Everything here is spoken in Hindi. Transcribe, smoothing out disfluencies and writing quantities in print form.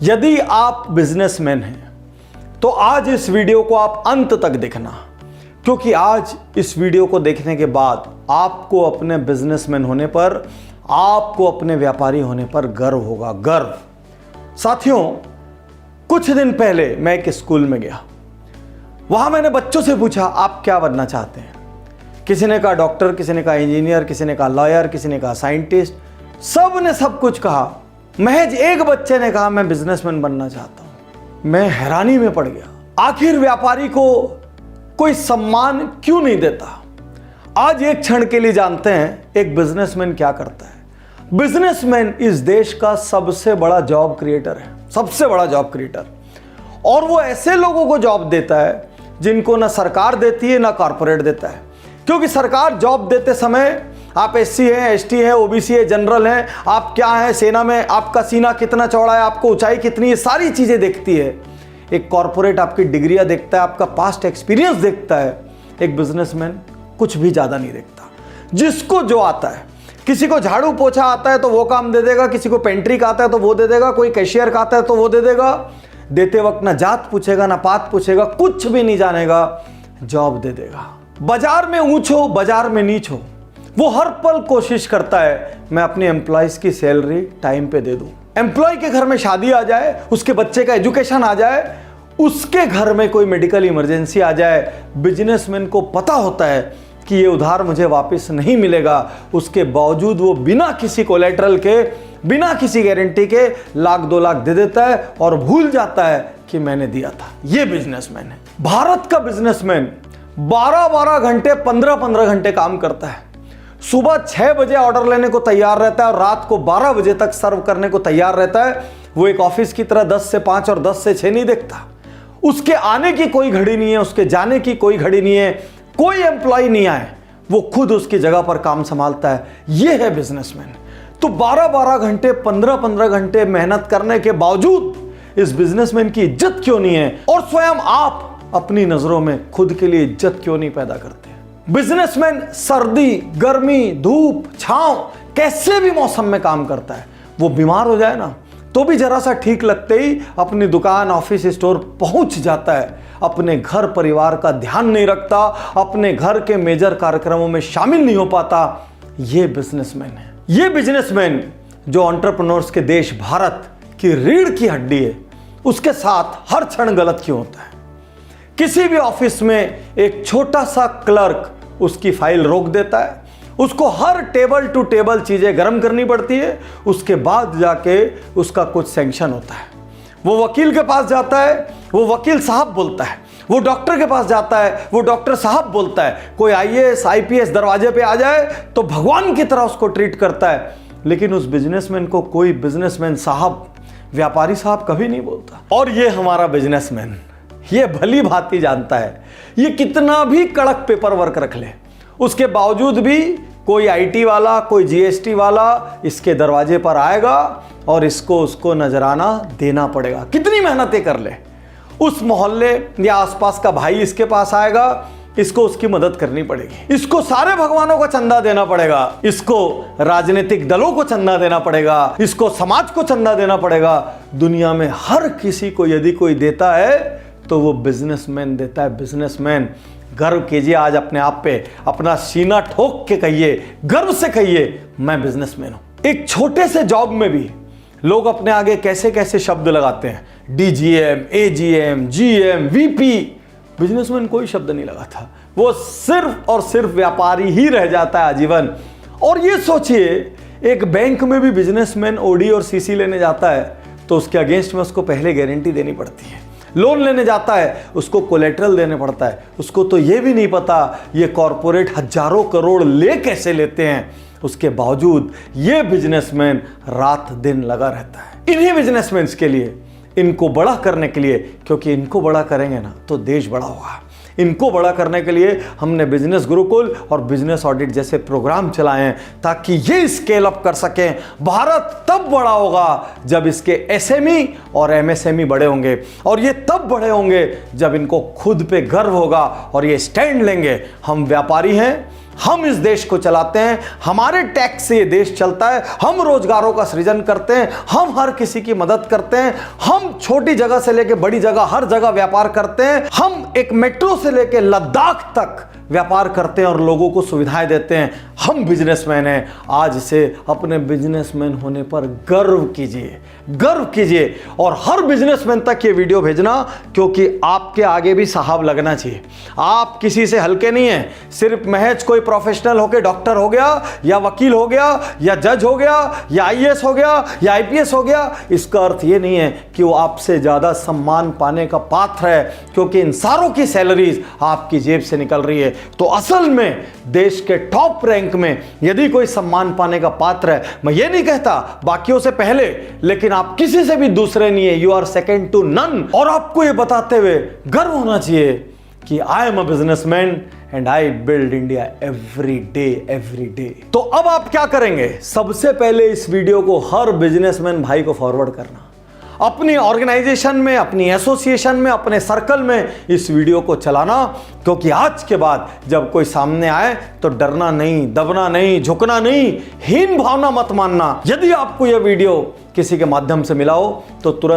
यदि आप बिजनेसमैन हैं तो आज इस वीडियो को आप अंत तक देखना, क्योंकि आज इस वीडियो को देखने के बाद आपको अपने बिजनेसमैन होने पर, आपको अपने व्यापारी होने पर गर्व होगा, गर्व। साथियों, कुछ दिन पहले मैं एक स्कूल में गया। वहां मैंने बच्चों से पूछा, आप क्या बनना चाहते हैं? किसी ने कहा डॉक्टर, किसी ने कहा इंजीनियर, किसी ने कहा लॉयर, किसी ने कहा साइंटिस्ट। सब ने सब कुछ कहा। महज एक बच्चे ने कहा मैं बिजनेसमैन बनना चाहता हूं। मैं हैरानी में पड़ गया। आखिर व्यापारी को कोई सम्मान क्यों नहीं देता? आज एक क्षण के लिए जानते हैं एक बिजनेसमैन क्या करता है। बिजनेसमैन इस देश का सबसे बड़ा जॉब क्रिएटर है, सबसे बड़ा जॉब क्रिएटर। और वो ऐसे लोगों को जॉब देता है जिनको ना सरकार देती है ना कॉर्पोरेट देता है। क्योंकि सरकार जॉब देते समय आप एससी हैं, एसटी हैं, ओबीसी है, जनरल हैं, आप क्या हैं, सेना में आपका सीना कितना चौड़ा है, आपको ऊंचाई कितनी है, सारी चीजें देखती है। एक कॉर्पोरेट आपकी डिग्रियां देखता है, आपका पास्ट एक्सपीरियंस देखता है। एक बिजनेसमैन कुछ भी ज्यादा नहीं देखता। जिसको जो आता है, किसी को झाड़ू पोछा आता है तो वो काम दे देगा, किसी को पेंट्री का आता है तो वो दे देगा, कोई कैशियर का आता है तो वो दे देगा। देते वक्त ना जात पूछेगा ना पात पूछेगा, कुछ भी नहीं जानेगा, जॉब दे देगा। बाजार में ऊंच हो, बाजार में नीच हो, वो हर पल कोशिश करता है मैं अपने एम्प्लॉयज की सैलरी टाइम पे दे दूं। एम्प्लॉय के घर में शादी आ जाए, उसके बच्चे का एजुकेशन आ जाए, उसके घर में कोई मेडिकल इमरजेंसी आ जाए, बिजनेसमैन को पता होता है कि ये उधार मुझे वापस नहीं मिलेगा। उसके बावजूद वो बिना किसी कोलेटरल के, बिना किसी गारंटी के लाख 2 लाख दे देता है और भूल जाता है कि मैंने दिया था। ये बिजनेसमैन है। भारत का बिजनेसमैन 12-12 घंटे, 15-15 घंटे काम करता है। सुबह 6 बजे ऑर्डर लेने को तैयार रहता है और रात को 12 बजे तक सर्व करने को तैयार रहता है। वो एक ऑफिस की तरह 10 से 5 और 10 से 6 नहीं देखता। उसके आने की कोई घड़ी नहीं है, उसके जाने की कोई घड़ी नहीं है। कोई एम्प्लॉय नहीं आए, वो खुद उसकी जगह पर काम संभालता है। ये है बिजनेसमैन। तो 12-12 घंटे, 15-15 घंटे मेहनत करने के बावजूद इस बिजनेसमैन की इज्जत क्यों नहीं है? और स्वयं आप अपनी नजरों में खुद के लिए इज्जत क्यों नहीं पैदा करते? बिजनेसमैन सर्दी, गर्मी, धूप, छांव, कैसे भी मौसम में काम करता है। वो बीमार हो जाए ना तो भी जरा सा ठीक लगते ही अपनी दुकान, ऑफिस, स्टोर पहुंच जाता है। अपने घर परिवार का ध्यान नहीं रखता, अपने घर के मेजर कार्यक्रमों में शामिल नहीं हो पाता। ये बिजनेसमैन है। ये बिजनेसमैन जो एंटरप्रेन्योर्स के देश भारत की रीढ़ की हड्डी है, उसके साथ हर क्षण गलत क्यों होता है? किसी भी ऑफिस में एक छोटा सा क्लर्क उसकी फाइल रोक देता है, उसको हर टेबल टू टेबल चीजें गर्म करनी पड़ती है, उसके बाद जाके उसका कुछ सैंक्शन होता है। वो वकील के पास जाता है, वो वकील साहब बोलता है। वो डॉक्टर के पास जाता है, वो डॉक्टर साहब बोलता है। कोई आईएएस, आईपीएस दरवाजे पे आ जाए तो भगवान की तरह उसको ट्रीट करता है। लेकिन उस बिजनेसमैन को कोई बिजनेसमैन साहब, व्यापारी साहब कभी नहीं बोलता। और ये हमारा बिजनेसमैन, ये भली भांति जानता है ये कितना भी कड़क पेपर वर्क रख ले, उसके बावजूद भी कोई आईटी वाला, कोई जीएसटी वाला इसके दरवाजे पर आएगा और इसको उसको नजराना देना पड़ेगा। कितनी मेहनतें कर ले, उस मोहल्ले या आसपास का भाई इसके पास आएगा, इसको उसकी मदद करनी पड़ेगी। इसको सारे भगवानों को चंदा देना पड़ेगा, इसको राजनीतिक दलों को चंदा देना पड़ेगा, इसको समाज को चंदा देना पड़ेगा। दुनिया में हर किसी को यदि कोई देता है तो वो बिजनेसमैन देता है। बिजनेसमैन। गर्व कीजिए आज अपने आप पे, अपना सीना ठोक के कहिए, गर्व से कहिए मैं बिजनेसमैन हूं। एक छोटे से जॉब में भी लोग अपने आगे कैसे कैसे शब्द लगाते हैं, DGM, AGM, GM, VP. Businessman कोई शब्द नहीं लगाता, वो सिर्फ और सिर्फ व्यापारी ही रह जाता है आजीवन। और ये सोचिए, एक बैंक में भी बिजनेसमैन ओडी और सीसी लेने जाता है तो उसके अगेंस्ट में उसको पहले गारंटी देनी पड़ती है। लोन लेने जाता है, उसको कोलेटरल देने पड़ता है। उसको तो ये भी नहीं पता ये कॉरपोरेट हजारों करोड़ ले कैसे लेते हैं। उसके बावजूद ये बिजनेसमैन रात दिन लगा रहता है इन्हीं बिजनेसमैन्स के लिए, इनको बड़ा करने के लिए। क्योंकि इनको बड़ा करेंगे ना तो देश बड़ा होगा। इनको बड़ा करने के लिए हमने बिजनेस गुरुकुल और बिजनेस ऑडिट जैसे प्रोग्राम चलाए हैं ताकि ये स्केल अप कर सकें। भारत तब बड़ा होगा जब इसके एसएमई और एमएसएमई बड़े होंगे, और ये तब बड़े होंगे जब इनको खुद पे गर्व होगा और ये स्टैंड लेंगे। हम व्यापारी हैं, हम इस देश को चलाते हैं, हमारे टैक्स से ये देश चलता है, हम रोजगारों का सृजन करते हैं, हम हर किसी की मदद करते हैं, हम छोटी जगह से लेकर बड़ी जगह हर जगह व्यापार करते हैं, हम एक मेट्रो से लेकर लद्दाख तक व्यापार करते हैं और लोगों को सुविधाएं देते हैं। हम बिजनेसमैन हैं। आज से अपने बिजनेसमैन होने पर गर्व कीजिए, गर्व कीजिए और हर बिजनेसमैन तक ये वीडियो भेजना, क्योंकि आपके आगे भी साहब लगना चाहिए। आप किसी से हल्के नहीं हैं। सिर्फ महज कोई प्रोफेशनल होके डॉक्टर हो गया या वकील हो गया या जज हो गया या आईएएस हो गया या आईपीएस हो गया, इसका अर्थ ये नहीं है कि वो आपसे ज्यादा सम्मान पाने का पात्र है, क्योंकि इन सारों की सैलरीज आपकी जेब से निकल रही है। तो असल में देश के टॉप रैंक में यदि कोई सम्मान पाने का पात्र है, मैं ये नहीं कहता बाकियों से पहले, लेकिन आप किसी से भी दूसरे नहीं है, you are second to none. और आपको ये बताते हुए गर्व होना चाहिए कि I am a businessman and I build India every day. तो अब आप क्या करेंगे? सबसे पहले इस वीडियो को हर बिजनेसमैन भाई को फॉरवर्ड करना, अपनी ऑर्गेनाइजेशन में, अपनी एसोसिएशन में, अपने सर्कल में इस वीडियो को चलाना, क्योंकि आज के बाद जब कोई सामने आए तो डरना नहीं, दबना नहीं, झुकना नहीं, हीन भावना मत मानना। यदि आपको यह वीडियो किसी के माध्यम से मिला हो तो तुरंत